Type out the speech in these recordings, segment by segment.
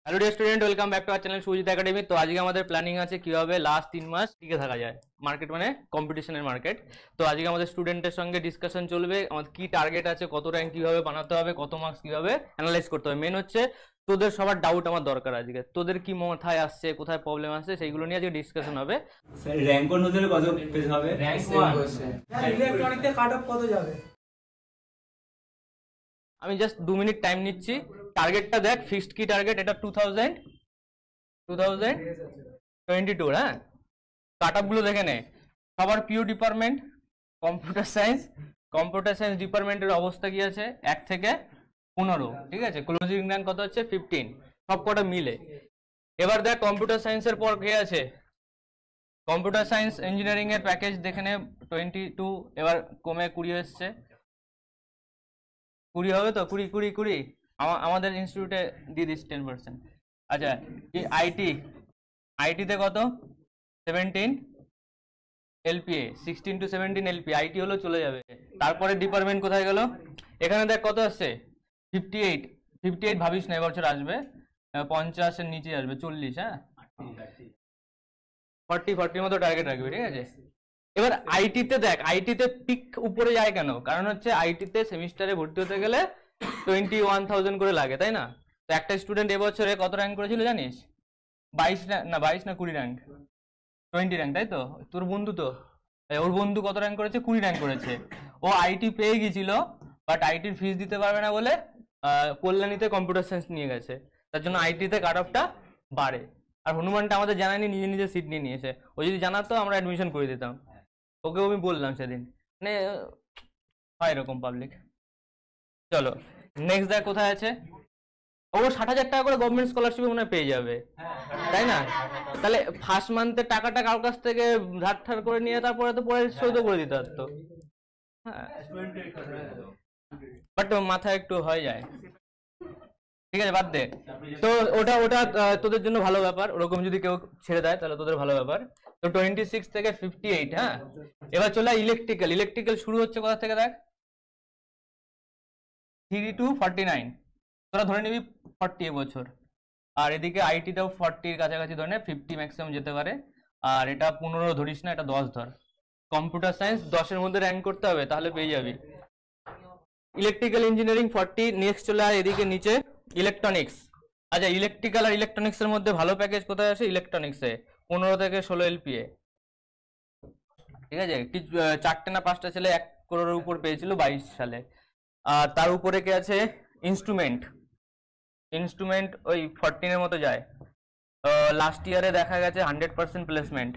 Hello dear student, welcome back to our channel Sujit academy. তো আজকে আমাদের প্ল্যানিং আছে কিভাবে লাস্ট 3 মাস টিকে থাকা যায় মার্কেট, মানে কম্পিটিশনের মার্কেট। তো আজকে আমাদের স্টুডেন্টের সঙ্গে ডিসকাশন চলবে, আমাদের কি টার্গেট আছে, কত র্যাঙ্ক কিভাবে বানাতে হবে, কত মার্কস কিভাবে অ্যানালাইজ করতে হবে। মেন হচ্ছে তোদের সবার ডাউট আমার দরকার আজকে, তোদের কি মাথায় আসছে, কোথায় প্রবলেম আসছে, সেইগুলো নিয়ে আজকে ডিসকাশন হবে। স্যার র্যাঙ্ক কোন হতে কত পেজ হবে? র্যাঙ্ক 1 ইলেকট্রনিক্সে কাট অফ কত যাবে? আমি জাস্ট 2 মিনিট টাইম নিচ্ছি। টার্গেটটা দেখ, ফিক্সড কি টার্গেট, এটা 2022, হ্যাঁ। কাট অফ গুলো দেখে নে। সবার পিও ডিপার্টমেন্ট কম্পিউটার সায়েন্স ডিপার্টমেন্টের অবস্থা কি আছে, 1 থেকে 15, ঠিক আছে। ক্লোজিং র্যাঙ্ক কত হচ্ছে 15, সব কটা মিলে। এবার দেখ কম্পিউটার সায়েন্সের পর কে আছে, কম্পিউটার সায়েন্স ইঞ্জিনিয়ারিং এর প্যাকেজ দেখে নে 22, এবার কমে 20 এসছে। 20 হবে তো, 20 আমাদের ইনস্টিটিউটে দিয়ে দিস 10%। আচ্ছা, আইটিতে কত 17 এলপিএ, 16 to 17 এলপিএ আইটি হলো, চলে যাবে। তারপরে ডিপার্টমেন্ট কোথায় গেল, এখানে দেখ কত আসছে 58 ভাবিস না এবছর আসবে, 50 এর নিচে আসবে, 40, হ্যাঁ 40 মতো টার্গেট রাখবে, ঠিক আছে। এবার আইটিতে দেখ, আইটিতে পিক উপরে যায় কেন, কারণ হচ্ছে আইটিতে সেমিস্টারে ভর্তি হতে গেলে 21,000 করে লাগে, তাই না। তো একটা স্টুডেন্ট এবছরে কত র্যাঙ্ক করেছিল জানিস, 22 না 20 র্যাঙ্ক, 20 র্যাঙ্ক, তাই তো। তোর বন্ধু তো, ওর বন্ধু কত র্যাঙ্ক করেছে, 20 র্যাঙ্ক করেছে। ও আইটি পেয়ে গিয়েছিল, বাট আইটির ফিস দিতে পারবে না বলে কল্যাণীতে কম্পিউটার সায়েন্স নিয়ে গেছে, তার জন্য আইটিতে কাট অফটা বাড়ে। আর হনুমানটা আমাদের জানায়নি, নিজে নিজে সিট নিয়ে নিয়েছে। ও যদি জানাতো আমরা অ্যাডমিশন করে দিতাম, ওকে আমি বললাম সেদিন, মানে হয় এরকম পাবলিক। চলো নেক্সট দেখ কোথায় আছে, ও 60,000 টাকা করে গভর্নমেন্ট স্কলারশিপে মনে হয় পেয়ে যাবে, তাই না। তাহলে ফার্স্ট মান্থের টাকাটা কারোর কাছ থেকে ধার ঠার করে নিয়ে তারপরে তো পরে শোধ করে দিতে পারতো, হ্যাঁ। বাট মাথায় একটু হয়ে যায়, ঠিক আছে, বাদ দে। তো ওটা ওটা তোদের জন্য ভালো ব্যাপার, ওরকম যদি কেউ ছেড়ে দেয় তাহলে তোদের ভালো ব্যাপার। তো 26 থেকে 58, হ্যাঁ। এবার চলে ইলেকট্রিক্যাল শুরু হচ্ছে কোথা থেকে দেখ, 3 to 49, তোরা ধরে নিবি 40 এবছর। আর এদিকে আইটিটাও 40-র কাছাকাছি, ধরে নে 50 ম্যাক্সিমাম যেতে পারে। আর এটা 15 ধরিস না, এটা 10 ধর। কম্পিউটার সায়েন্স 10-এর মধ্যে র্যাঙ্ক করতে হবে, তাহলে পেয়ে যাবি। ইলেকট্রিক্যাল ইঞ্জিনিয়ারিং 40, নেক্সট চলে আর এদিকে নিচে ইলেকট্রনিক্স। আচ্ছা, ইলেকট্রিক্যাল আর ইলেকট্রনিক্সের মধ্যে ভালো প্যাকেজ কোথায় আছে, ইলেকট্রনিক্সে 15 থেকে 16 এলপিএ, ঠিক আছে। কিছু 4টে না 5টা ছেলে 1 crore-এর উপর পেয়েছিল 22 সালে। আর তার উপরে কে আছে, ইনস্ট্রুমেন্ট ওই 14-এর মতো যায়। লাস্ট ইয়ারে দেখা গেছে 100% প্লেসমেন্ট।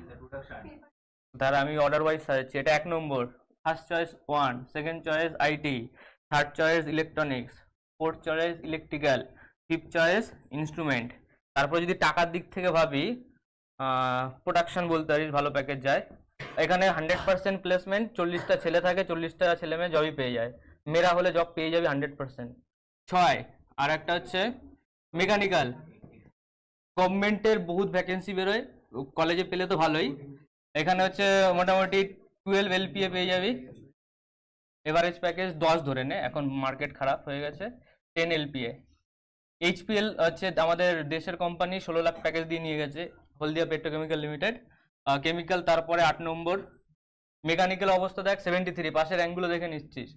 তার আমি অর্ডার ওয়াইজ সাজাচ্ছি, এটা 1 নম্বর, first choice 1, second choice IT, third choice electronics, fourth choice electrical, fifth choice instrument. তারপর যদি টাকার দিক থেকে ভাবি, প্রোডাকশন বলতে পারিস, ভালো প্যাকেজ যায় এখানে। 100% প্লেসমেন্ট, 40টা ছেলে থাকে, 40টা ছেলে মেয়ে জবই পেয়ে যায়। মেয়েরা হলে জব পেয়ে যাবে 100%। 6, আর একটা হচ্ছে মেকানিক্যাল, গভর্নমেন্টের বহুত ভ্যাকেন্সি বেরোয়, কলেজে পেলে তো ভালোই। এখানে হচ্ছে মোটামুটি 12 এলপিএ পেয়ে যাবি, এভারেজ প্যাকেজ 10 ধরে নে, এখন মার্কেট খারাপ হয়ে গেছে। 10 এলপিএ। এইচপিএল হচ্ছে আমাদের দেশের কোম্পানি, 16 লাখ প্যাকেজ দিয়ে নিয়ে গেছে, হলদিয়া পেট্রোকেমিক্যাল লিমিটেড, কেমিক্যাল। তারপরে 8 নম্বর মেকানিক্যাল অবস্থা দেখ 73, পাশের র্যাঙ্কগুলো দেখে নিচ্ছিস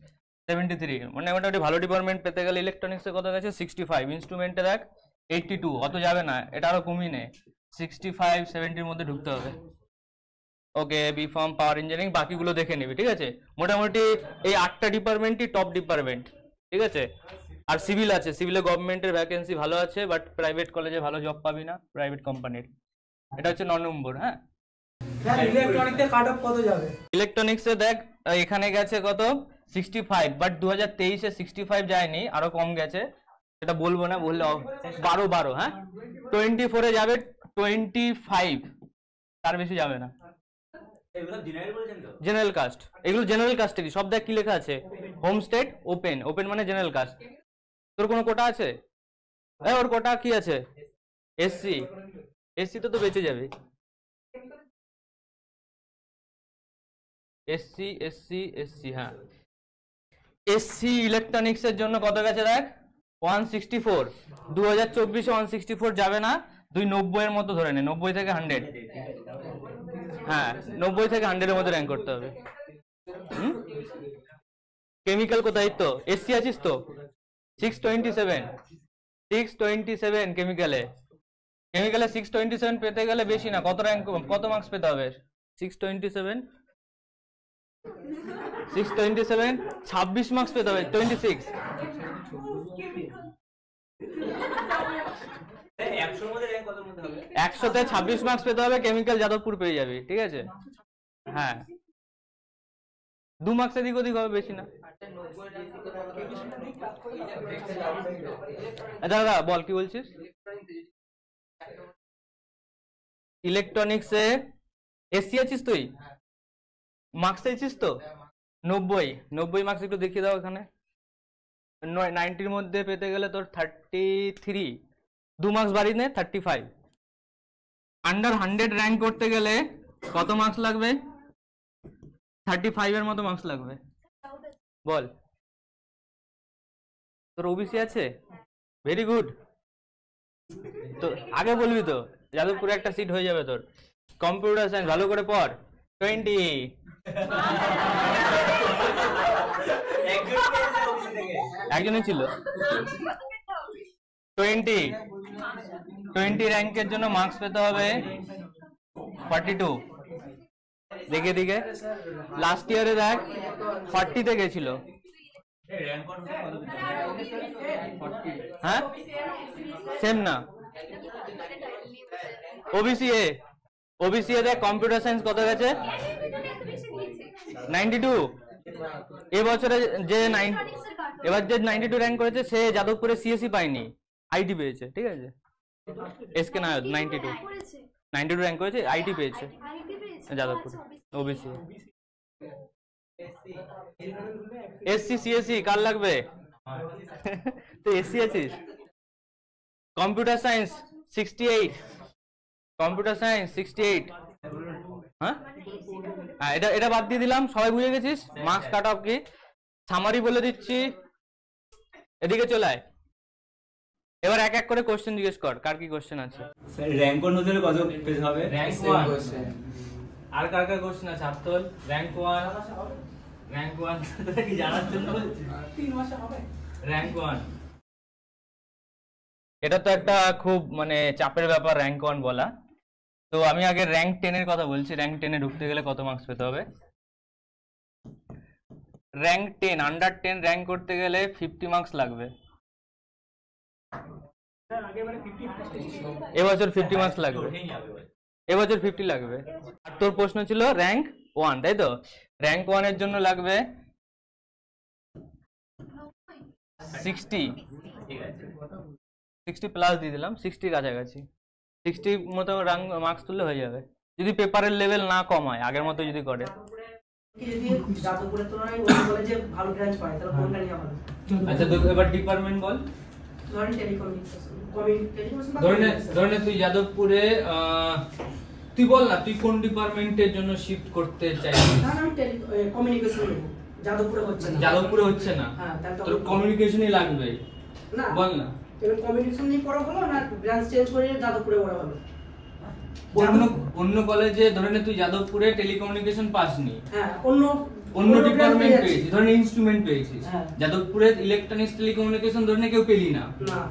73, মানে মোটামুটি ভালো ডিপার্টমেন্ট পেতে গেলে। ইলেকট্রনিক্সে কত গেছে 65, ইনস্ট্রুমেন্টে দেখ 82, অত যাবে না, এটা আরো কমিয়ে নে, 65-70-র মধ্যে ঢুকতে হবে। ওকে, বি ফার্ম, পাওয়ার ইঞ্জিনিয়ারিং, বাকিগুলো দেখে নিবি, ঠিক আছে। মোটামুটি এই 8টা ডিপার্টমেন্টই টপ ডিপার্টমেন্ট, ঠিক আছে। আর সিভিল আছে, সিভিলে গভর্নমেন্টের ভ্যাকেন্সি ভালো আছে, বাট প্রাইভেট কলেজে ভালো জব পাবি না, প্রাইভেট কোম্পানির। এটা হচ্ছে 9 নম্বর, হ্যাঁ। ইলেকট্রনিক্সে কাট অফ কত যাবে? ইলেকট্রনিক্সে দেখ এখানে গেছে কত 65, বাট 2023-এ 65 যায়নি, আরো কম গেছে, সেটা বলবো না, বললে 12, হ্যাঁ। 24-এ যাবে 25, তার বেশি যাবে না। জেনারেল কাস্ট, এগুলো জেনারেল কাস্টেরই সব। দেখ কি লেখা আছে, হোম স্টেট ওপেন মানে জেনারেল কাস্ট। তোর কোনো কোটা আছে, ওর কোটা কি আছে, এসসি তো বেঁচে যাবে। এসসি, হ্যাঁ। এসসি ইলেকট্রনিক্স এর জন্য কত গেছে দেখ, 164 2024 164 যাবে না, তুই 90 এর মতো ধরে নে, 90 থেকে 100। হ্যাঁ 90 থেকে 100 এর মধ্যে র্যাঙ্ক করতে হবে। কেমিক্যাল কোথায় তো এসসি আছিস তো? 627 কেমিক্যালে 627 পেতে গেলে বেশি না, কত র্যাঙ্ক কত মার্কস পেতে হবে? 627 26 মার্কস পেতে হবে। 26 100তে 26 মার্কস পেতে হবে, কেমিক্যাল যাদবপুর পেয়ে যাবি, ঠিক আছে? হ্যাঁ 2 মার্কস এদিক ওদিক হবে, বেশি না। দাদা বল কি বলছিস? ইলেকট্রনিক্সে এসসি আছিস তুই? মার্কস চাইছিস তো? 90 মার্কস একটু দেখিয়ে দাও এখানে। 90 এর মধ্যে পেতে গেলে তোর 33, 2 মার্কস বাড়িয়ে নে 35। আন্ডার 100 র্যাঙ্ক করতে গেলে কত মার্কস লাগবে? 35 এর মতো মার্কস লাগবে। বল তোর ওবিসি আছে? Very good. তো আগে বলবি তো, যাদবপুরে একটা সিট হয়ে যাবে তোর। কম্পিউটার সায়েন্স ভালো করে পড়। 20 একজনই ছিল। 20 র্যাঙ্কের জন্য মার্কস পেতে হবে 42। দেখে দিকে লাস্ট ইয়ারে দেখ 40 তে গেছিল। হ্যাঁ সেম না। ওবিসি এ দেখ কম্পিউটার সায়েন্স কত গেছে? 92। এবছরে যে এবার যে 92 র্যাঙ্ক করেছে সে যাদবপুরে সিএসসি পায়নি, আইটি পেয়েছে, ঠিক আছে? এসকে নায়ক 92 র্যাঙ্ক করেছে, আইটি পেয়েছে যাদবপুর। ওবিসি এসসি সিএসসি কার লাগবে? তো এসসি আছিস। Computer science 68, computer science 68। হ্যাঁ এটা বাদ দিয়ে দিলাম, সবাই বুঝে গেছিস মার্কস কাট অফ কি। সামারি বলে দিচ্ছি, এদিকে চলে আয়। এবার এক এক করে কোশ্চেন জিজ্ঞেস কর, কার কি কোশ্চেন আছে। র্যাঙ্ক অন হতে কত পেজ হবে? র্যাঙ্ক 1 আর কার কার কোশ্চেন আছে? আফতল র্যাঙ্ক 1 তোরা কি জানার জন্য বলছিস? 3 মাসে হবে র্যাঙ্ক 1। এটা তো একটা খুব মানে চাপের ব্যাপার র্যাঙ্ক 1 বলা। তো আমি আগে র্যাঙ্ক 10 এর কথা বলছি। র্যাঙ্ক 10 এ ঢুকতে গেলে কত মার্কস পেতে হবে? র্যাঙ্ক 10 আন্ডার 10 র্যাঙ্ক করতে গেলে 50 মার্কস লাগবে। এবছর 50 মার্কস লাগবে, এবছর 50 লাগবে। আর তোর প্রশ্ন ছিল র্যাঙ্ক 1, তাই তো? র্যাঙ্ক 1 এর জন্য লাগবে 60 প্লাস দিয়ে দিলাম, 60 কাছাকাছি। 60 মতো র্যাঙ্ক মার্কস তুললে হয়ে যাবে, যদি পেপারের লেভেল না কমায়, আগের মতো যদি করে। আচ্ছা এবার ডিপার্টমেন্ট বল। ধরে নে তুই যাদবপুরে, তুই বল না তুই কোন ডিপার্টমেন্টের জন্য শিফট করতে চাইছিস? যাদবপুরে হচ্ছে না, তোর কমিউনিকেশনই লাগবে, বল না। কমিউনিকেশন নিয়ে পড়া হলো না ব্রাঞ্চ চেঞ্জ করে যাদবপুরে পড়া হলো? অন্য কলেজে ধরে নে তুই যাদবপুরে টেলিকমিউনিকেশন পাসনি, হ্যাঁ অন্য ডিপার্টমেন্ট পেয়েছিস, ধরে নে ইনস্ট্রুমেন্ট পেয়েছিস। যাদবপুরে ইলেকট্রনিক্স টেলিকমিউনিকেশন ধরে নে কেউ পেলি না,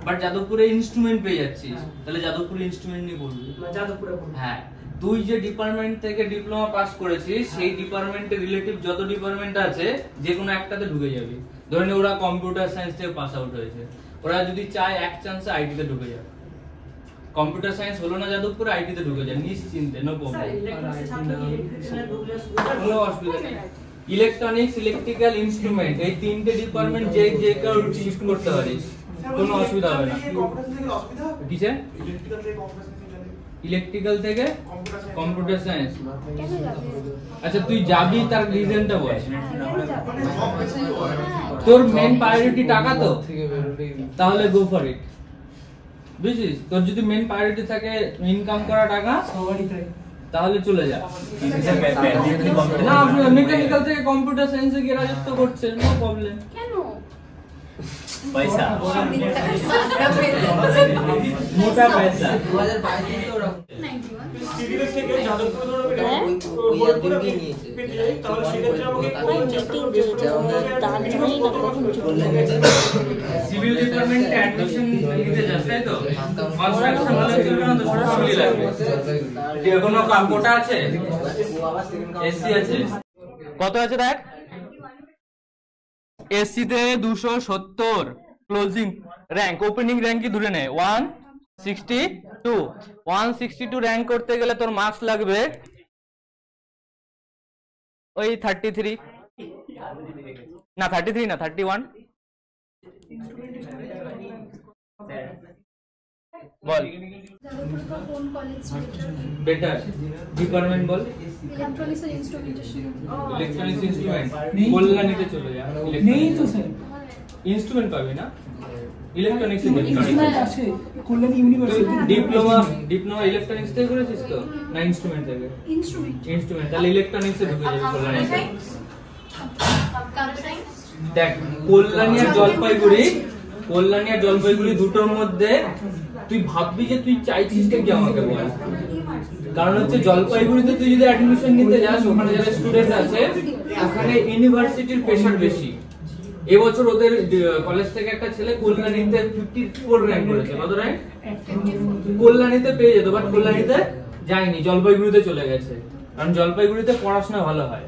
বাট যাদবপুরে ইনস্ট্রুমেন্ট পেয়ে যাচ্ছিস, তাহলে যাদবপুরে ইনস্ট্রুমেন্ট নিয়ে পড়বি। যাদবপুরে পড়বি। হ্যাঁ তুই যে ডিপার্টমেন্ট থেকে ডিপ্লোমা পাস করেছিস সেই ডিপার্টমেন্টের রিলেটিভ যত ডিপার্টমেন্ট আছে যে কোনো একটাতে ঢুকে যাবি। ধরে নে ওরা কম্পিউটার সায়েন্স থেকে পাস আউট হয়েছে, ওরা যদি চায় এক চান্সে আইটি তে ঢুকে যাবে। কম্পিউটার সায়েন্স হলো না যাদবপুরে, আইটি তে ঢুকে যায় নিশ্চিন্তে, নো প্রবলেম, কোনো অসুবিধা নেই। ইলেকট্রনিক্স, ইলেকট্রিক্যাল, ইনস্ট্রুমেন্ট এই তিনটে ডিপার্টমেন্ট যে কেউ চুজ করতে পারিস, কোনো অসুবিধা হবে না। কিসে? ইলেকট্রিক্যাল থেকে কম্পিউটার সায়েন্স। আচ্ছা তুই যাবি তার রিজনটা বল। তোর মেন প্রায়োরিটি টাকা তো, তাহলে গো ফর ইট, বুঝছিস? তোর যদি মেন প্রায়োরিটি থাকে ইনকাম করা টাকা, তাহলে চলে যা। না আপনি মেকানিক্যাল থেকে কম্পিউটার সায়েন্সে গিয়ে রাজত্ব করছেন, নো প্রবলেম। কেন? पैसा मोटा पैसा সিভিল ডিপার্টমেন্টে অ্যাডমিশন নিতে যাস তাই তো কনস্ট্রাকশন ভালো চলবে না তো সিভিল লাগবে কোনো কোটা আছে এসসি আছে কত আছে দেখ এসসি তে 270 ক্লোজিং র‍্যাঙ্ক ওপেনিং র‍্যাঙ্ক কি ধরে নে 162 র‍্যাঙ্ক করতে গেলে তোর মার্কস লাগবে ওই 33 না 33 না 31 বল কোন কলেজ বেটার ডিপার্টমেন্ট বল electronics and instrumentation electronics instrument কল্যাণীতে চলে যা নেই তো স্যার ইনস্ট্রুমেন্ট পাবি না ইলেকট্রনিক্স ইনস্ট্রুমেন্ট আছে কল্যাণী ইউনিভার্সিটি ডিপ্লোমা ইলেকট্রনিক্স থেকে করেছিস তো না ইনস্ট্রুমেন্ট থেকে ইনস্ট্রুমেন্ট তাহলে ইলেকট্রনিক্সে ঢুকে যাবে কল্যাণীতে দেখ কল্যাণী আর জলপাইগুড়ি দুটোর মধ্যে তুই ভাববি যে তুই চাইছিস কি আমাকে বল কারণ হচ্ছে জলপাইগুড়িতে তুই যদি অ্যাডমিশন নিতে যাস ওখানে যারা স্টুডেন্ট আছে ওখানে ইউনিভার্সিটির প্রেসার বেশি এবছর ওদের কলেজ থেকে একটা ছেলে কল্যাণীতে 54 র‍্যাঙ্ক করেছে কত র‍্যাঙ্ক কল্যাণীতে পেয়ে যেত বাট কল্যাণীতে যায়নি জলপাইগুড়িতে চলে গেছে কারণ জলপাইগুড়িতে পড়াশোনা ভালো হয়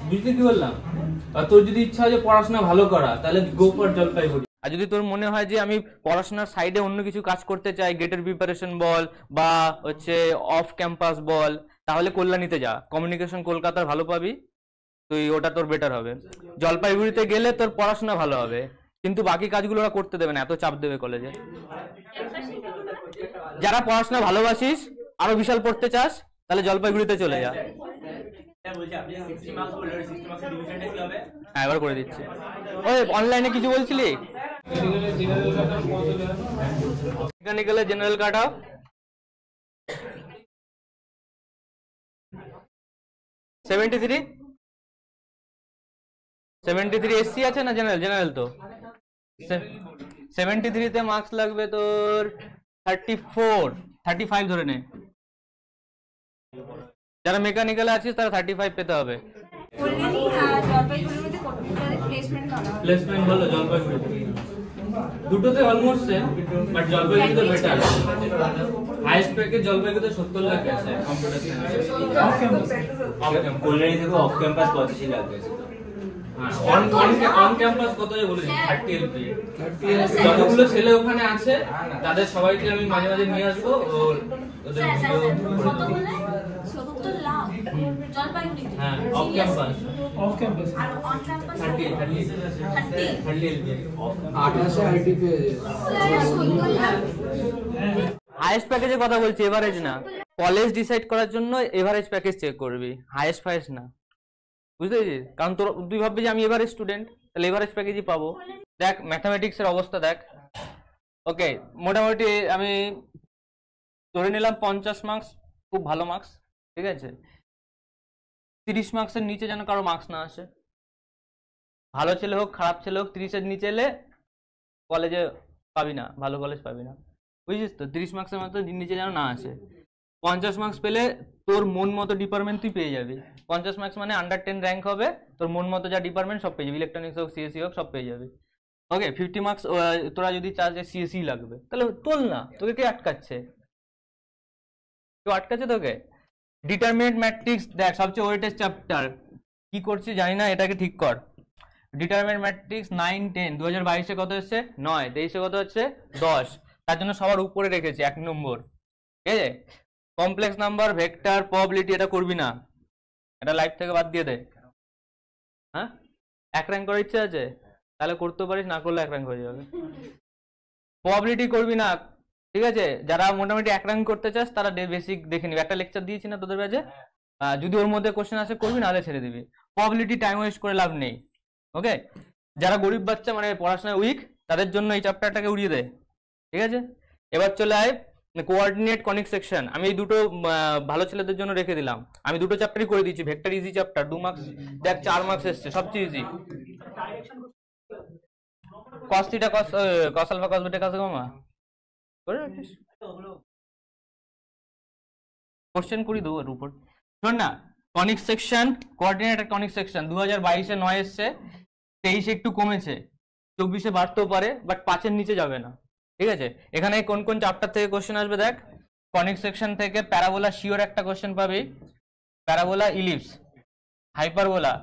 বুঝলি কি বললাম আর তোর যদি ইচ্ছা হয় যে পড়াশোনা ভালো করা তাহলে গো ফর জলপাইগুড়ি আর যদি তোর মনে হয় যে আমি পড়াশোনার সাইডে অন্য কিছু কাজ করতে চাই গেটের প্রিপারেশন বল বা হচ্ছে অফ ক্যাম্পাস বল তাহলে কল্যাণীতে যা কমিউনিকেশন কলকাতার ভালো পাবি তুই ওটা তোর বেটার হবে জলপাইগুড়িতে গেলে তোর পড়াশোনা ভালো হবে কিন্তু বাকি কাজগুলো ওরা করতে দেবে না এত চাপ দেবে কলেজে যারা পড়াশোনা ভালোবাসিস আরো বিশাল পড়তে চাস তাহলে জলপাইগুড়িতে চলে যা হ্যাঁ এবার করে দিচ্ছি ওই অনলাইনে কিছু বলছিলি মেকানিক্যালে জেনারেল কাট অফ 73 এসসি আছে না জেনারেল তো 73 তে মার্কস লাগবে তোর 35 ধরে নে যারা মেকানিক্যালে আছিস তারা 35 পেতে হবে প্লেসমেন্ট ভালো জলপাইগুড়িতে দুটোতে অলমোস্ট সেম বাট জলপাইগুড়িতে বেটার হাইয়েস্ট প্যাকেজ জলপাইগুড়িতে 70 লাখ আছে কম্পিউটার সায়েন্স কল্যাণী থেকে অফ ক্যাম্পাস 85 লাখ আছে অন ক্যাম্পাস কত বলেছি 30 এলপি যতগুলো ছেলে ওখানে আছে তাদের সবাইকে আমি মাঝে মাঝে নিয়ে আসবো ওদের হ্যাঁ অফ ক্যাম্পাস আর অন ক্যাম্পাস 30 এলপি 28 আইটি পেয়ে হাইয়েস্ট প্যাকেজের কথা বলছি এভারেজ না কলেজ ডিসাইড করার জন্য এভারেজ প্যাকেজ চেক করবি হাইয়েস্ট ফাইয়েস্ট না বুঝতে পেরেছিস কারণ তুই ভাববি যে আমি এভারেজ স্টুডেন্ট তাহলে এভারেজ প্যাকেজই পাবো দেখ ম্যাথামেটিক্স এর অবস্থা দেখ ওকে মোটামুটি আমি ধরে নিলাম 50 মার্কস খুব ভালো মার্কস ঠিক আছে 30 মার্কসের নিচে যেন কারো মার্কস না আসে ভালো ছেলে হোক খারাপ ছেলে হোক 30 এর নিচে এলে কলেজে পাবি না ভালো কলেজ পাবি না বুঝছিস তো 30 মার্কসের মতো নিচে যেন না আসে 50 মার্কস পেলে তোর মন মতো ডিপার্টমেন্ট তুই পেয়ে যাবি 50 মার্কস মানে আন্ডার 10 র‍্যাঙ্ক হবে তোর মন মতো যা ডিপার্টমেন্ট সব পেয়ে যাবি ইলেকট্রনিক্স হোক সিএসসি হোক সব পেয়ে যাবি ওকে 50 মার্কস তোরা যদি চাস যে সিএসসি লাগবে তাহলে তোল না তোকে কে আটকাচ্ছে কেউ আটকাচ্ছে তোকে ডিটারমিনেন্ট ম্যাট্রিক্স দেখ সবচেয়ে ওয়েটেজ চ্যাপ্টার কি করছিস জানি না এটাকে ঠিক কর ডিটারমিনেন্ট ম্যাট্রিক্স 9 10 2022 এ কত হচ্ছে 9 23 এ কত হচ্ছে 10 তার জন্য সবার উপরে রেখেছি 1 নম্বর ঠিক আছে কমপ্লেক্স নাম্বার ভেক্টর প্রবাবিলিটি এটা করবি না এটা লাইফ থেকে বাদ দিয়ে দে হ্যাঁ এক র‍্যাঙ্ক করার ইচ্ছা আছে তাহলে করতে পারিস না করলে এক র‍্যাঙ্ক হয়ে যাবে প্রবাবিলিটি করবি না ঠিক আছে যারা মোটামুটি এক র‍্যাঙ্ক করতে চাস তারা বেসিক দেখে নিবি একটা লেকচার দিয়েছি না তোদের ব্যাচে যদি ওর মধ্যে কোশ্চেন আসে করবি না হলে ছেড়ে দিবি প্রবাবিলিটি টাইম ওয়েস্ট করে লাভ নেই ওকে যারা গরিব বাচ্চা মানে পড়াশোনায় উইক তাদের জন্য এই চ্যাপ্টারটাকে উড়িয়ে দে ঠিক আছে এবার চলে আয় কোঅর্ডিনেট কনিক সেকশন আমি এই দুটো ভালো ছেলেদের জন্য রেখে দিলাম আমি দুটো চ্যাপ্টারই করে দিয়েছি ভেক্টর ইজি চ্যাপ্টার 2 মার্কস দেখ 4 মার্কস এসছে সবচেয়ে easy cos theta cos alpha cos beta cos gamma করে রাখিস কোশ্চেন করি দেবো এর উপর। শোন না, conic section coordinate conic section 2022-এ 9 এসছে, 23-এ একটু কমেছে, 24-এ বাড়তেও পারে, বাট 5-এর নিচে যাবে না। ঠিক আছে, এখানে কোন কোন চ্যাপ্টার থেকে কোশ্চেন আসবে দেখ। কনিক সেকশন থেকে প্যারাবোলা শিওর একটা কোশ্চেন পাবি, প্যারাবোলা ইলিপস হাইপারবোলা,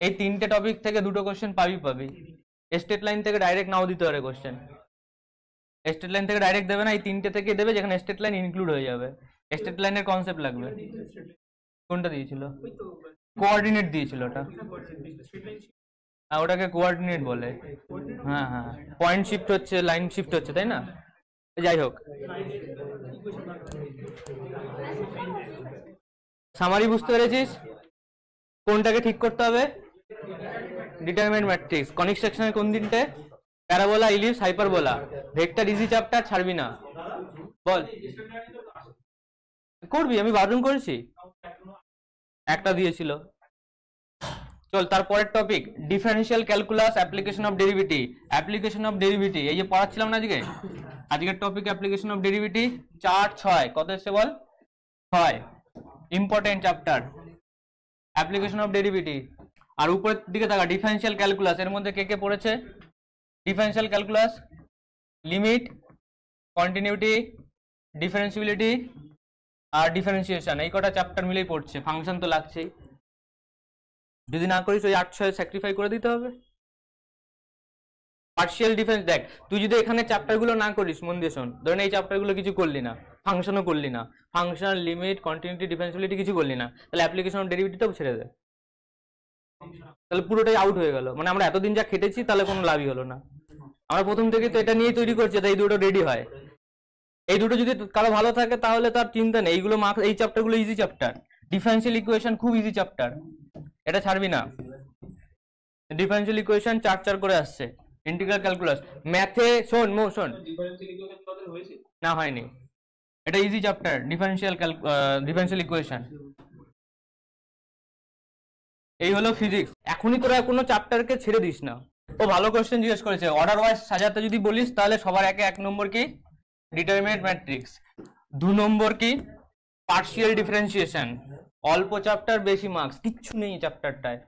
এই তিনটে টপিক থেকে দুটো কোশ্চেন পাবি। স্ট্রেট লাইন থেকে ডাইরেক্ট নাও দিতে পারে কোশ্চেন, স্ট্রেট লাইন থেকে ডাইরেক্ট দেবে না, এই তিনটে থেকে দেবে যেখানে স্ট্রেট লাইন ইনক্লুড হয়ে যাবে। স্ট্রেট লাইনের কনসেপ্ট লাগবে। কোনটা দিয়েছিল? কোঅর্ডিনেট দিয়েছিল ওটা, ওটাকে কোঅর্ডিনেট বলে। হ্যাঁ হ্যাঁ, পয়েন্ট শিফট হচ্ছে, লাইন শিফট হচ্ছে, তাই না? যাই হোক, সামারি বুঝতে পেরেছিস? কোনটাকে ঠিক করতে হবে? Determinant matrix. কনিক সেকশনের কোন তিনটে? Parabola ellipse hyperbola. Vector easy chapter ছাড়বি না, বল করবি, আমি বারণ করেছি, একটা দিয়েছিল। চল তারপরের topic differential calculus application of derivative. Application of derivative এই যে পড়াচ্ছিলাম না আজকে, আজকের টপিক অ্যাপ্লিকেশন অফ ডেরিভেটিভ 4 6 কত এসছে বল? 6 important chapter application of derivative. আর উপরের দিকে থাকা ডিফারেনশিয়াল ক্যালকুলাস, এর মধ্যে কে কে পড়েছে? Differential calculus, limit, continuity, differentiability আর ডিফারেন্সিয়েশন, এই কটা চ্যাপ্টার মিলেই পড়ছে। ফাংশন তো লাগছেই, যদি না করিস ওই 8 6 স্যাক্রিফাই করে দিতে হবে। পার্শিয়াল ডিফারেন্স দেখ, তুই যদি এখানে চ্যাপ্টারগুলো না করিস, মন দিয়ে শোন, ধরেন এই চ্যাপ্টারগুলো কিছু করলি না, ফাংশনও করলি না, ফাংশন, লিমিট, কন্টিনিউটি, ডিফারেন্সিবিলিটি কিছু করলি না, তাহলে অ্যাপ্লিকেশন অফ ডেরিভেটিভটাও ছেড়ে দে, তাহলে পুরোটাই আউট হয়ে গেল। মানে আমরা এতদিন যা খেটেছি তাহলে কোনো লাভই হলো না। আমরা প্রথম থেকে তো এটা নিয়েই তৈরি করছি, তাই এই দুটো রেডি হয়। এই দুটো যদি কারো ভালো থাকে তাহলে তার চিন্তা নেই, এইগুলো মার্কস, এই চ্যাপ্টারগুলো ইজি চ্যাপ্টার। ডিফারেনশিয়াল ইকুয়েশন খুব ইজি চ্যাপ্টার, এটা ছাড়বি না। ডিফারেনশিয়াল ইকুয়েশন 4 4 করে আসছে। ইন্টিগ্রাল ক্যালকুলাস, ম্যাথে শোন না হয়নি, এটা ইজি চ্যাপ্টার ডিফারেনশিয়াল ইকুয়েশন। এই হলো ফিজিক্স। এখনই তোরা কোনো চ্যাপ্টারকে ছেড়ে দিস না। ও ভালো কোশ্চেন জিজ্ঞেস করেছে, অর্ডার ওয়াইজ সাজাতে যদি বলিস তাহলে সবার আগে 1 নম্বর কি? Determinant matrix. 2 নম্বর কি? Partial differentiation. অল্প চ্যাপ্টার, বেশি মার্কস, কিচ্ছু নেই চ্যাপ্টারটায়,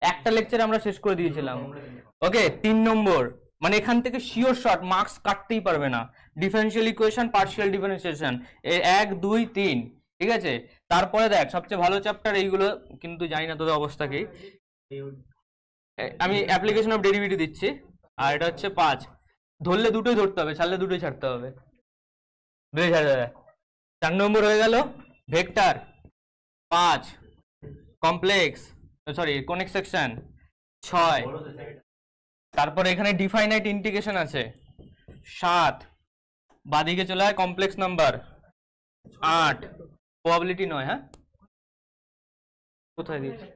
একটা লেকচার আমরা শেষ করে দিয়েছিলাম। ওকে, 3 নম্বর, মানে এখান থেকে শিওর শর্ট মার্কস কাটতেই পারবে না, ডিফারেনশিয়াল ইকুয়েশন, পার্শিয়াল ডিফারেন্সিয়েশন, 1 2 3। ঠিক আছে, তারপরে দেখ সবচেয়ে ভালো চ্যাপ্টার এইগুলো, কিন্তু জানি না তোদের অবস্থা কি। আমি অ্যাপ্লিকেশন অফ ডেরিভেটিভ দিচ্ছি, আর এটা হচ্ছে 5। ধরলে দুটোই ধরতে হবে, ছাড়লে দুটোই ছাড়তে হবে। 4 নম্বর হয়ে গেল vector, 5 complex, sorry conic section 6। তারপরে এখানে ডিফাইনাইট ইন্টিগ্রেশন আছে 7। বাদিকে চলে হয় কমপ্লেক্স নাম্বার 8, প্রবাবিলিটি 9। হ্যাঁ, কোথায় দিয়েছি?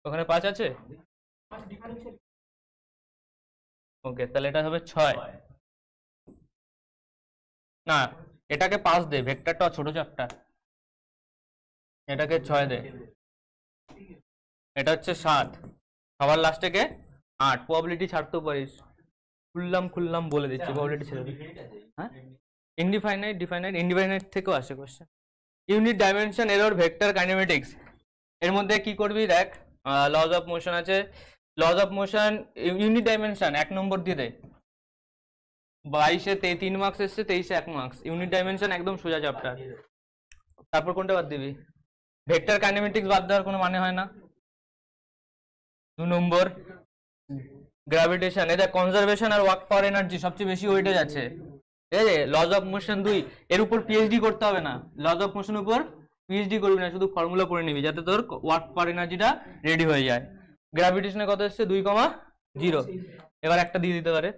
ওখানে 5 আছে। ওকে, তাহলে এটা হবে 6 না, এটাকে 5 দে, ভেক্টরটা ছোট চ্যাপ্টার, এটাকে 6 দে। এটা হচ্ছে 7, সবার লাস্টে কে 8। প্রবাবিলিটি ছাড়তেও পারিস, খুললাম বলে দিচ্ছি, প্রবাবিলিটি ছেড়ে দিই। হ্যাঁ, ইনডিফাইনাইট, ডিফাইনাইট, ইনডিফাইনাইট থেকেও আসে question. Unit dimension, error, vector, kinematics. এর মধ্যে কি করবি দেখ, লজ অফ মোশন আছে, lodge of motion unit dimension 1 নম্বর দিয়ে দে। 22-এ 3 মার্কস এসছে, 23-এ 1 মার্কস। ইউনিট ডাইমেনশন একদম সোজা চ্যাপ্টার। তারপর কোনটা বাদ দিবি? ভেক্টর কাইনেমেটিক্স বাদ দেওয়ার কোনো মানে হয় না। 2 নম্বর গ্র্যাভিটেশন, এটা কনজারভেশন আর ওয়ার্ক পাওয়ার এনার্জি সবচেয়ে বেশি ওয়েটেজ আছে। ঠিক আছে, লজ অফ মোশন 2, এর উপর পিএইচডি করতে হবে না, লজ অফ মোশন উপর পিএইচডি করবি না, শুধু ফর্মুলা পড়ে নিবি যাতে তোর ওয়ার্ক পাওয়ার এনার্জিটা রেডি হয়ে যায়। গ্র্যাভিটেশনে কত এসছে? 2,0। এবার একটা দিয়ে দিতে পারে।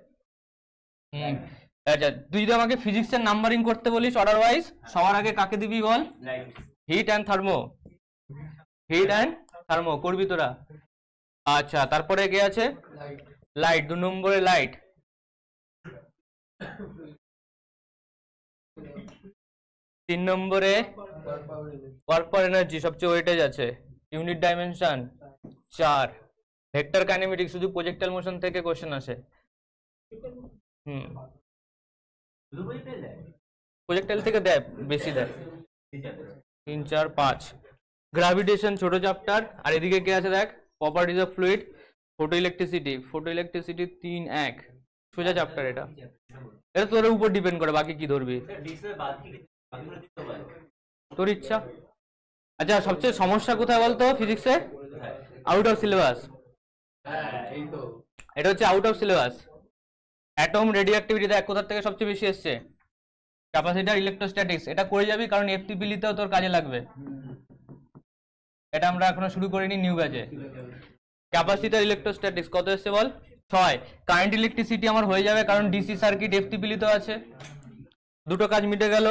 আচ্ছা, তুই যদি আমাকে ফিজিক্সের নাম্বারিং করতে বলিস অর্ডার ওয়াইজ, সবার আগে কাকে দিবি বল? Heat and thermo, heat and thermo করবি তোরা। আচ্ছা, তারপরে কে আছে? লাইট। 2 নম্বরে লাইট। 3 নম্বরে ওয়ার্ক পাওয়ার এনার্জি সবচেয়ে ওয়েটেজ আছে। Unit dimension 4। ভেক্টর কাইনেমেটিক্স শুধু প্রজেক্টাইল মোশন থেকে কোশ্চেন আসে। প্রজেক্টাইল থেকে দেয়, বেশি দেয় 3 4 5। গ্র্যাভিটেশন ছোট চ্যাপ্টার। আর এদিকে কি আছে দেখ, properties of fluid, photo electricity 3 1, সোজা চ্যাপ্টার। এটা তোর উপর ডিপেন্ড করে বাকি কি ধরবি, তোর ইচ্ছা। আচ্ছা, সবচেয়ে সমস্যা কোথায় বলতো ফিজিক্সে? Out of syllabus. এটা হচ্ছে আউট অফ সিলেবাস। অ্যাটম রেডিওঅ্যাক্টিভিটি দেখ কোথা থেকে সবচেয়ে বেশি এসছে, ক্যাপাসিটর ইলেকট্রোস্ট্যাটিক্স। এটা করে যাবি কারণ এফটিপিলিতেও তোর কাজে লাগবে। এটা আমরা এখনো শুরু করিনি নিউ ব্যাচে। ক্যাপাসিটর ইলেকট্রোস্ট্যাটিক্স কত এসছে বল? 6। কারেন্ট ইলেকট্রিসিটি আমার হয়ে যাবে কারণ ডিসি সার্কিট এফটিপিলিতেও আছে, দুটো কাজ মিটে গেল।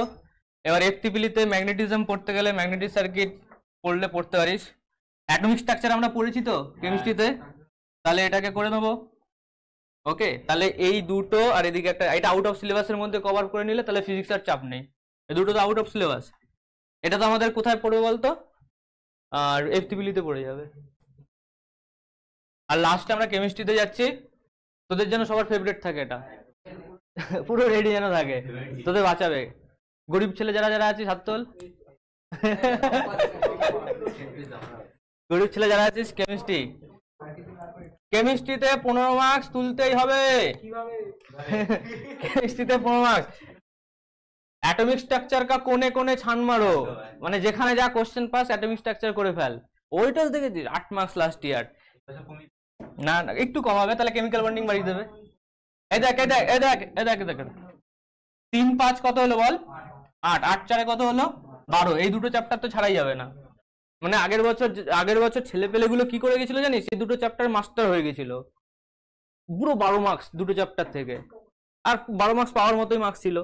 এবার এফটিপিলিতে ম্যাগনেটিজম পড়তে গেলে ম্যাগনেটিক সার্কিট পড়লে পড়তে পারিস। অ্যাটমিক স্ট্রাকচার আমরা পড়েছি তো কেমিস্ট্রিতে, তাহলে এটাকে করে নেবো। ওকে, তাহলে এই দুটো আর এদিকে একটা, এটা আউট অফ সিলেবাসের মধ্যে কভার করে নিলে তাহলে ফিজিক্স আর চাপ নেই। এই দুটো তো আউট অফ সিলেবাস। এটা তো আমাদের কোথায় পড়বে বলতো? আর এফটিপিলিতে পড়ে যাবে। আর লাস্টে আমরা কেমিস্ট্রিতে যাচ্ছি, তোদের জন্য সবার ফেভারিট থাকে এটা, পুরো রেডি যেন থাকে, তোদের বাঁচাবে। গরিব ছেলে যারা যারা আছিস হাত তোল। গরিব ছেলে যারা আছিস, কেমিস্ট্রি, কেমিস্ট্রিতে 15 মার্কস তুলতেই হবে। কেমিস্ট্রিতে 15 মার্কস। অ্যাটমিক স্ট্রাকচার কা কোনে কোনে ছান মারো, মানে যেখানে যা কোশ্চেন পাস অ্যাটমিক স্ট্রাকচার করে ফেল। ওইটা দেখেছিস 8 মার্কস লাস্ট ইয়ার। না না, একটু কমাবে, তাহলে কেমিক্যাল বন্ডিং বাড়িয়ে দেবে। এই দেখ এই দেখ এই দেখ এই দেখ দেখ 3 5 কত হলো বল? 8 8 4 কত হলো? 12। এই দুটো চ্যাপ্টার তো ছাড়াই যাবে না। মানে আগের বছর ছেলে পেলেগুলো কি করে গেছিল জানিস? এই দুটো চ্যাপ্টার মাস্টার হয়ে গেছিল, পুরো 12 মার্কস দুটো চ্যাপ্টার থেকে। আর 12 মার্কস পাওয়ার মতোই মার্কস ছিল।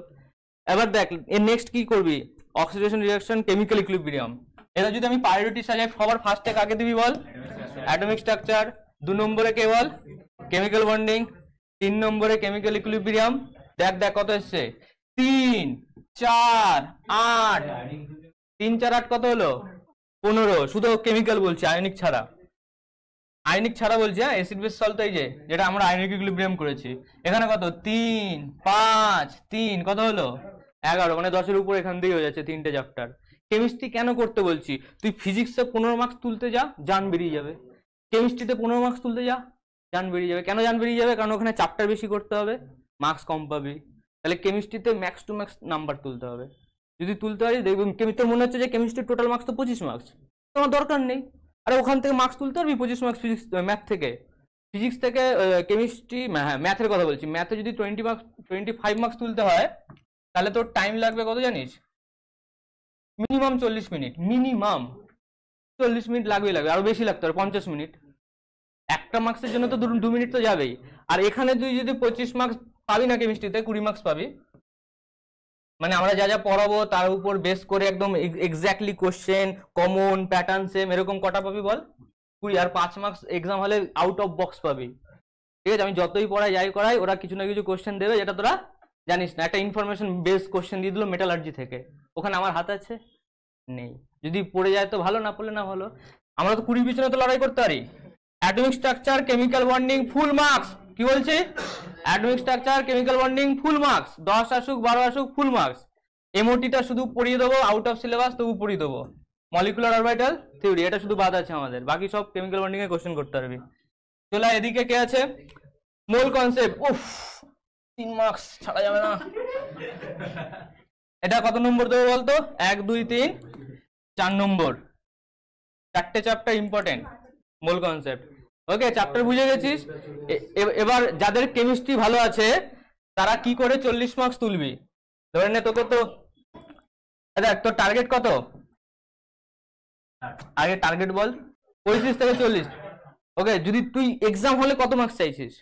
এবার দেখ এর নেক্সট কি করবি, অক্সিডেশন রিঅ্যাকশন, কেমিক্যাল ইকুইলিব্রিয়াম। এটা যদি আমি প্রায়োরিটি সাজাই, সবার ফার্স্টে কাকে দিবি বল? Atomic structure. 2 নম্বরে কে বল? Chemical bonding. 3 নম্বরে কেমিক্যাল ইকুইলিব্রিয়াম। দেখ দেখ কত এসছে, 3 4 8। 3 4 8 কত হলো? 15। শুধু কেমিক্যাল বলছি, আয়নিক ছাড়া। আয়নিক ছাড়া বলছি, হ্যাঁ। অ্যাসিড বেস সল্ট এই যে, যেটা আমরা আয়নিক ইকুইলিব্রিয়াম করেছি। এখানে কত? 3 5 3 কত হলো? 11। মানে 10-এর উপর এখান দিয়ে হয়ে যাচ্ছে 3টে চ্যাপ্টার। কেমিস্ট্রি কেন করতে বলছি? তুই ফিজিক্সে 15 মার্কস তুলতে যা, জান বেরিয়ে যাবে। কেমিস্ট্রিতে 15 মার্কস তুলতে যা, জান বেরিয়ে যাবে। কেন জান বেরিয়ে যাবে? কারণ ওখানে চ্যাপ্টার বেশি করতে হবে, মার্কস কম পাবি। তাহলে কেমিস্ট্রিতে ম্যাক্স টু ম্যাক্স নাম্বার তুলতে হবে। যদি তুলতে পারি দেখবেন, তোর মনে হচ্ছে যে কেমিস্ট্রির টোটাল মার্কস তো 25 মার্কস, তোমার দরকার নেই। আর ওখান থেকে মার্কস তুলতে পারবি 25 মার্কস ফিজিক্স ম্যাথ থেকে। ফিজিক্স থেকে কেমিস্ট্রি, হ্যাঁ ম্যাথের কথা বলছি, ম্যাথে যদি 25 মার্কস তুলতে হয় তাহলে তোর টাইম লাগবে কত জানিস? Minimum 40 minute. মিনিমাম 40 মিনিট লাগবেই লাগবে, আরো বেশি লাগতে পারে 50 মিনিট। একটা মার্কসের জন্য তো 2 মিনিট তো যাবেই। আর এখানে তুই যদি 25 মার্কস পাবি না, কেমিস্ট্রিতে 20 মার্কস পাবি। মানে আমরা যা যা পড়াবো তার উপর বেস করে একদম exactly question, common, pattern same, এরকম কটা পাবি বল? 20। আর 5 মার্কস এক্সাম হলে আউট অফ বক্স পাবি। ঠিক আছে, আমি যতই পড়াই যাই করাই, ওরা কিছু না কিছু কোশ্চেন দেবে যেটা তোরা জানিস না। একটা ইনফরমেশন বেস কোশ্চেন দিয়ে দিল মেটালার্জি থেকে, ওখানে আমার হাত আছে? নেই। যদি পড়ে যায় তো ভালো, না পড়লে না ভালো। আমরা তো 20 পিছনে তো লড়াই করতে পারি। Atomic structure, chemical bonding, full marks. কি বলছি? Atomic structure, chemical bonding, full marks. 10 আসুক 12 আসুক, ফুল মার্কস। এমওটিটা শুধু পড়িয়ে দেবো, আউট অফ সিলেবাস, তবু পড়িয়ে দেবো। মলিকুলার অরবিটাল থিওরি, এটা শুধু বাদ আছে আমাদের, বাকি সব কেমিক্যাল বন্ডিং এ কোশ্চেন করতে পারবি। চলে এদিকে কে আছে? মোল কনসেপ্ট। উফ, 3 মার্কস ছাড়া যাবে না। এটা কত নম্বর দেবো বলতো? 1 2 3 4 নম্বর। 4টে চ্যাপ্টার ইম্পর্টেন্ট। মোল কনসেপ্ট। ওকে, চ্যাপ্টার বুঝে গেছিস। এবার যাদের কেমিস্ট্রি ভালো আছে তারা কি করে 40 মার্কস তুলবি? ধরে নে তোকে তো দেখ, তোর টার্গেট কত? আগে টার্গেট বল। 35 থেকে 40। ওকে, যদি তুই এক্সাম হলে কত মার্কস চাইছিস?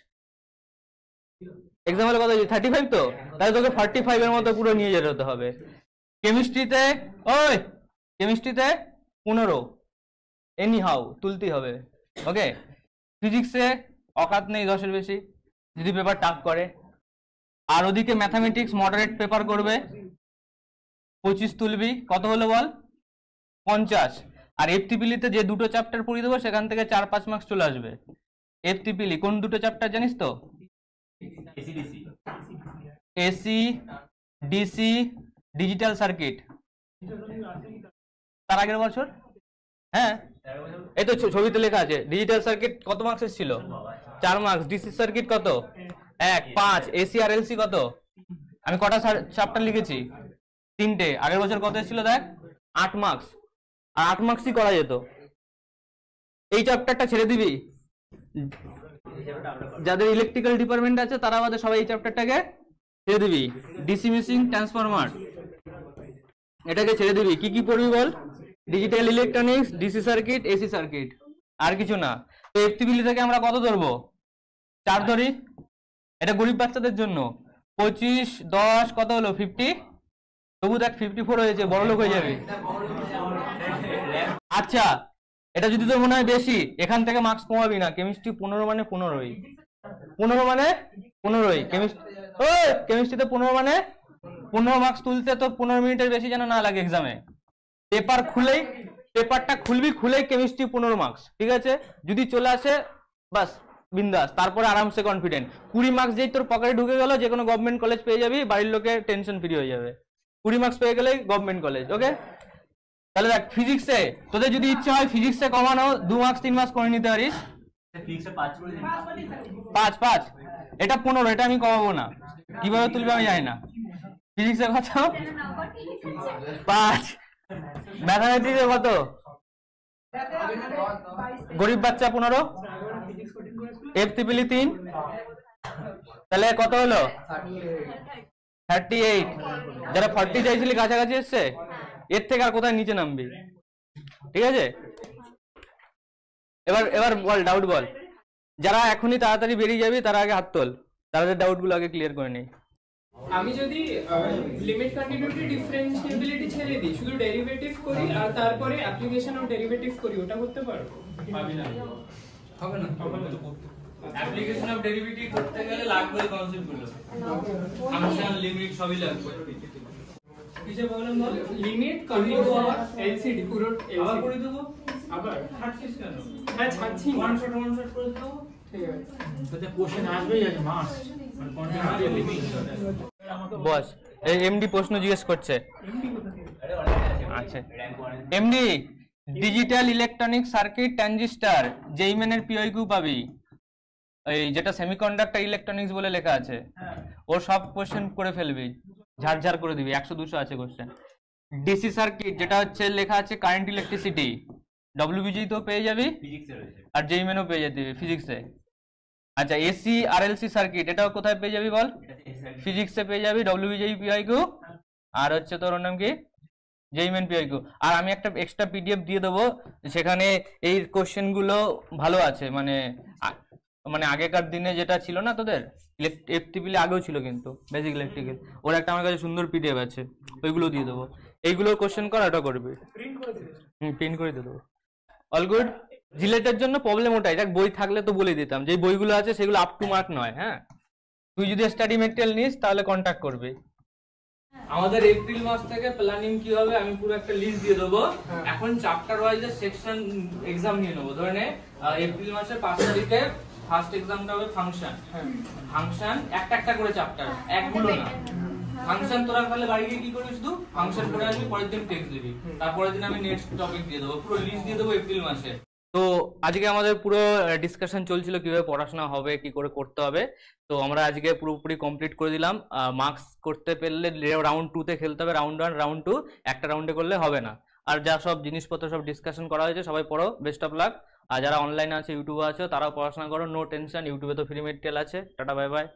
এক্সাম হলে কত? 35 তো, তাহলে তোকে 45 এর মতো পুরো নিয়ে যেতে হবে। কেমিস্ট্রিতে 15 এনি হাউ তুলতেই হবে। ওকে, ফিজিক্সে অকাত নেই 10-এর বেশি যদি পেপার টাফ করে। আর ওদিকে ম্যাথামেটিক্স মডারেট পেপার করবে, 25 তুলবি। কত হলো বল? 50। আর এফটিপিলিতে যে দুটো চ্যাপ্টার পড়িয়ে দেবো সেখান থেকে 4-5 মার্কস চলে আসবে। এফটিপিলি কোন দুটো চ্যাপ্টার জানিস তো? এসি ডিসি ডিজিটাল সার্কিট তার আগের বছর, হ্যাঁ এই তো ছবিতে লেখা আছে। ডিজিটাল সার্কিট কত মার্কসের ছিল? 4 মার্কস। ডিসি সার্কিট কত? 1, 5। এসি আর এলসি কত? আমি কটা চ্যাপ্টার লিখেছি? 3টে। আগের বছর কত ছিল দেখ? 8 মার্কস। আর 8 মার্কসই করা যেত। এই চ্যাপ্টারটা ছেড়ে দিবি। যাদের ইলেকট্রিক্যাল ডিপার্টমেন্ট আছে তারা আমাদের সবাই এই চ্যাপ্টারটাকে ছেড়ে দিবি। ডিসি মেশিন ট্রান্সফরমার এটাকে ছেড়ে দিবি। কি কি পড়বি বল? Digital electronics, DC circuit, AC circuit, আর কিছু না। তো এফটিবিলি থেকে আমরা কত ধরবো? 4 ধরি। এটা গরিব বাচ্চাদের জন্য। 25, 10 কত হলো? 50। তবু দেখ 54 হয়েছে, বড় লোক হয়ে যাবে। আচ্ছা এটা যদি তোর মনে হয় বেশি, এখান থেকে মার্কস কমাবি না। কেমিস্ট্রি 15 মানে 15ই। 15 মানে 15ই। কেমিস্ট্রিতে 15 মানে 15 মার্কস তুলতে তো 15 মিনিটের বেশি যেন না লাগে এক্সামে। পেপারটা খুলেই কেমিস্ট্রি 15 মার্কস, ঠিক আছে? যদি চলে আসে বাস বিন্দাস, তারপরে আরামসে কনফিডেন্ট। 20 মার্কস যেই তোর পকেটে ঢুকে গেল, যে কোনো গভর্নমেন্ট কলেজ পেয়ে যাবি, বাড়ির লোকের টেনশন ফ্রি হয়ে যাবে। 20 মার্কস পেয়ে গেলেই গভর্নমেন্ট কলেজ। ওকে, তাহলে দেখ ফিজিক্সে তোদের যদি ইচ্ছে হয় ফিজিক্সে কমানো 2 মার্কস 3 মার্কস করে নিতে পারিস। 5 এটা 15, এটা আমি কমাবো না। কিভাবে তুলবে আমি জানি না। ফিজিক্সে কত? 5। ম্যাথামেটিক্সে কত? গরিব বাচ্চা 15। এফটিবিলি 3। তাহলে কত হলো? 38। যারা 40 চাইছিলি কাছাকাছি এসছে, এর থেকে আর কোথায় নিচে নামবি? ঠিক আছে, এবার বল, ডাউট বল। যারা এখনই তাড়াতাড়ি বেরিয়ে যাবি তারা আগে হাত তোল, তাদের ডাউট গুলো আগে ক্লিয়ার করে নেই। আমি যদি লিমিট কন্টিনিউটি ডিফারেন্সিয়েবিলিটি ছেড়ে দিই, শুধু ডেরিভেটিভ করি আর তারপরে অ্যাপ্লিকেশন অফ ডেরিভেটিভ করি, ওটা করতে পারবো? হবে না। অ্যাপ্লিকেশন অফ ডেরিভেটিভ করতে গেলে লাগবে কনসেপ্টগুলো, ফাংশন, লিমিট সবই লাগবে। কিসে বললাম বল? লিমিট কন্টিনিউটি আবার এলসিডি পুরো আবার করে দেব। আবার ছাড়ছিস কেন? হ্যাঁ ছাড়ছি, ওয়ান শট করে দেব। ঠিক আছে, তাতে কোশ্চেন আসবেই আছে মাস, মানে কন্টিনিউটি লিমিট। বস এই এমডি প্রশ্ন জিজ্ঞেস করছে। আচ্ছা MD, digital electronic circuit transistor জেইমেনের পিওইকিউ পাবি, এই যেটা সেমিকন্ডাক্টর ইলেকট্রনিক্স বলে লেখা আছে, ও সব কোশ্চেন করে ফেলবি, ঝাড় করে দিবি। 100-200 আছে কোশ্চেন। ডিসি সার্কিট যেটা হচ্ছে লেখা আছে কারেন্ট ইলেকট্রিসিটি, ডব্লিউবিজি তো পেয়ে যাবি, আর জেইমেনও পেয়ে যাবি ফিজিক্সে। আচ্ছা এসি আর এলসি সার্কিট এটাও কোথায় পেয়ে যাবি বল? ফিজিক্সে পেয়ে যাবি, ডব্লিউবিজি পিওইকিউ, আর হচ্ছে তোর নাম কি, জেইমেন পিওইকিউ। আর আমি একটা এক্সট্রা পিডিএফ দিয়ে দেবো, সেখানে এই কোশ্চেন গুলো ভালো আছে, মানে আগেকার দিনে যেটা ছিল না তোদের এফটিপিলি, আগেও ছিল কিন্তু বেসিক ইলেকট্রিক্যাল, ওর একটা আমার কাছে সুন্দর পিডিএফ আছে, ওইগুলো দিয়ে দেবো। এইগুলোর কোশ্চেন কর, ওটা করবি, প্রিন্ট করে দিয়ে দেবো। All good. জিলেটের জন্য প্রবলেম ওটাই, দেখ বই থাকলে তো বলে দিতাম, যে বইগুলো আছে সেগুলো আপ টু মার্ক নয়। হ্যাঁ, তুই যদি স্টাডি মেটেরিয়াল নিস তাহলে কন্ট্যাক্ট করবি। আমাদের এপ্রিল মাস থেকে প্ল্যানিং কি হবে আমি পুরো একটা লিস্ট দিয়ে দেবো। এখন চ্যাপ্টার ওয়াইজ সেকশন এক্সাম নিয়ে নেবো। ধরে নে এপ্রিল মাসের 5 তারিখে ফার্স্ট এক্সামটা হবে ফাংশন। ফাংশন একটা করে চ্যাপ্টার, একগুলো না। ফাংশন তোরা তাহলে বাড়ি গিয়ে কি করিস, তুই ফাংশন করে আসবি, পরের দিন টেক্সট দিবি, তারপরের দিন আমি নেক্সট টপিক দিয়ে দেবো, পুরো লিস্ট দিয়ে দেবো এপ্রিল মাসে। তো আজকে আমাদের পুরো ডিসকাশন চলছিল কিভাবে পড়াশোনা হবে, কি করে করতে হবে। তো আমরা আজকে পুরোপুরি কমপ্লিট করে দিলাম। মার্কস করতে পারলে রাউন্ড 2-তে খেলতে হবে, রাউন্ড 1, রাউন্ড 2 একটা রাউন্ডে করলে হবে না। আর যা সব জিনিসপত্র সব ডিসকাশন করা হয়েছে সবাই পড়ো, বেস্ট অফ লাক। আর যারা অনলাইনে আছে, ইউটিউবে আছে, তারাও পড়াশোনা করো, নো টেনশন, ইউটিউবে তো ফ্রি মেটেরিয়াল আছে। Tata, bye bye.